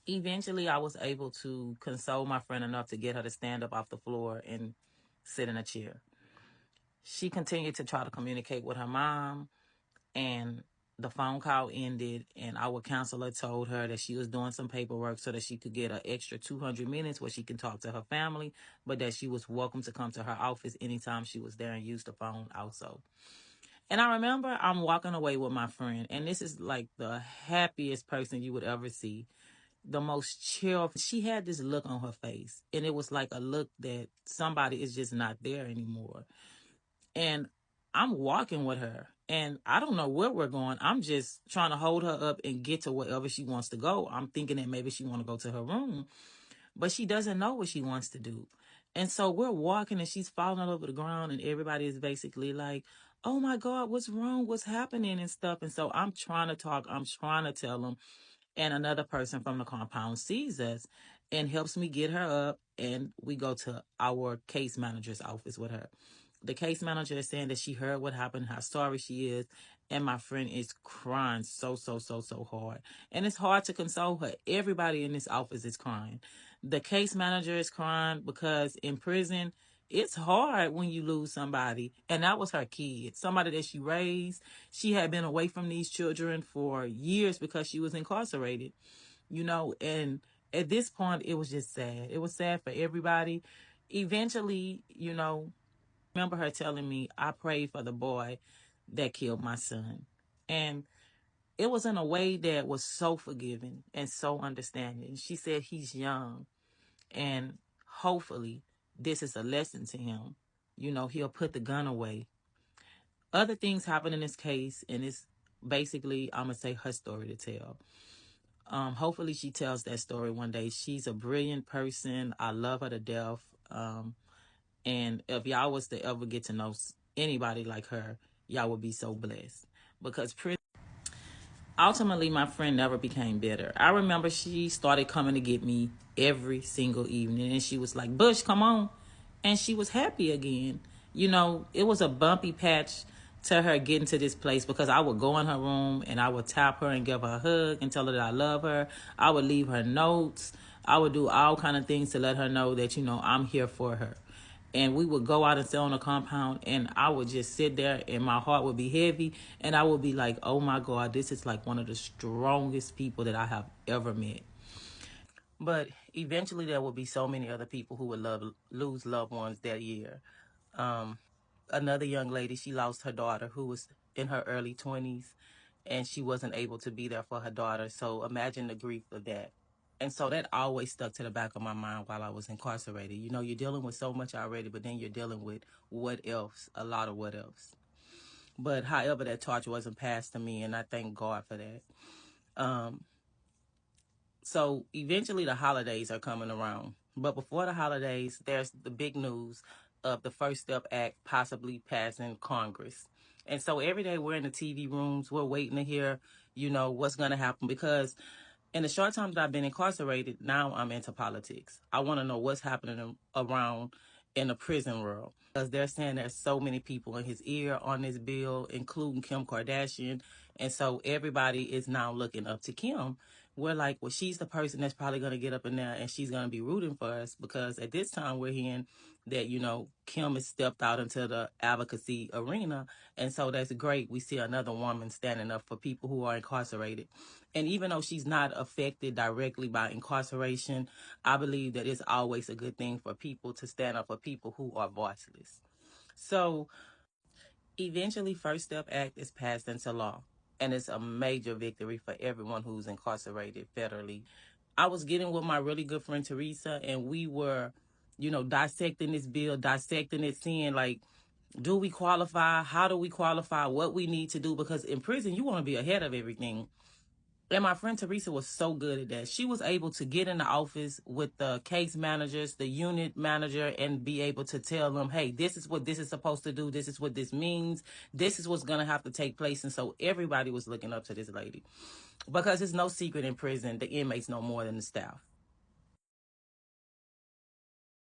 Eventually, I was able to console my friend enough to get her to stand up off the floor and sit in a chair. She continued to try to communicate with her mom, and the phone call ended, and our counselor told her that she was doing some paperwork so that she could get an extra 200 minutes where she can talk to her family, but that she was welcome to come to her office anytime she was there and use the phone also. And I remember I'm walking away with my friend, and this is like the happiest person you would ever see, the most cheerful. She had this look on her face, and it was like a look that somebody is just not there anymore. And I'm walking with her, and I don't know where we're going. I'm just trying to hold her up and get to wherever she wants to go. I'm thinking that maybe she want to go to her room, but she doesn't know what she wants to do. And so we're walking, and she's falling all over the ground, and everybody is basically like, oh my God, what's wrong? What's happening and stuff. And so I'm trying to talk. I'm trying to tell them. And another person from the compound sees us and helps me get her up. And we go to our case manager's office with her. The case manager is saying that she heard what happened, how sorry she is. And my friend is crying so hard. And it's hard to console her. Everybody in this office is crying. The case manager is crying because in prison, it's hard when you lose somebody. And that was her kid, somebody that she raised. She had been away from these children for years because she was incarcerated, and at this point, it was just sad. It was sad for everybody. Eventually, remember her telling me, I prayed for the boy that killed my son. And it was in a way that was so forgiving and so understanding. She said he's young, and hopefully this is a lesson to him. He'll put the gun away. Other things happen in this case, and it's basically, I'm going to say, her story to tell. Hopefully she tells that story one day. She's a brilliant person. I love her to death. And if y'all was to ever get to know anybody like her, y'all would be so blessed. Because ultimately, my friend never became bitter. I remember she started coming to get me every single evening, and she was like, Bush, come on. And she was happy again. It was a bumpy patch to her getting to this place, because I would go in her room and I would tap her and give her a hug and tell her that I love her. I would leave her notes. I would do all kind of things to let her know that, I'm here for her. And we would go out and sit on the compound, and I would just sit there, and my heart would be heavy, and I would be like, oh my God, this is like one of the strongest people that I have ever met. But eventually there would be so many other people who would lose loved ones that year. Another young lady, she lost her daughter, who was in her early 20s, and she wasn't able to be there for her daughter. So imagine the grief of that. And so that always stuck to the back of my mind while I was incarcerated. You're dealing with so much already, but then you're dealing with what else, a lot of what else. But however, that torch wasn't passed to me, and I thank God for that. So eventually the holidays are coming around. But before the holidays, there's the big news of the First Step Act possibly passing Congress. And so every day we're in the TV rooms, we're waiting to hear, what's going to happen, because in the short time that I've been incarcerated, now I'm into politics. I want to know what's happening around in the prison world, because they're saying there's so many people in his ear on this bill, including Kim Kardashian. And so everybody is now looking up to Kim. We're like, well, she's the person that's probably going to get up in there, and she's going to be rooting for us, because at this time we're hearing that, Kim has stepped out into the advocacy arena. And so that's great. We see another woman standing up for people who are incarcerated. And even though she's not affected directly by incarceration, I believe that it's always a good thing for people to stand up for people who are voiceless. So eventually, First Step Act is passed into law, and it's a major victory for everyone who's incarcerated federally. I was getting with my really good friend Teresa, and we were, dissecting this bill, dissecting it, seeing like, do we qualify? How do we qualify? What we need to do? Because in prison, you want to be ahead of everything. And my friend Teresa was so good at that. She was able to get in the office with the case managers, the unit manager, and be able to tell them, hey, this is what this is supposed to do. This is what this means. This is what's going to have to take place. And so everybody was looking up to this lady, because it's no secret in prison, the inmates know more than the staff.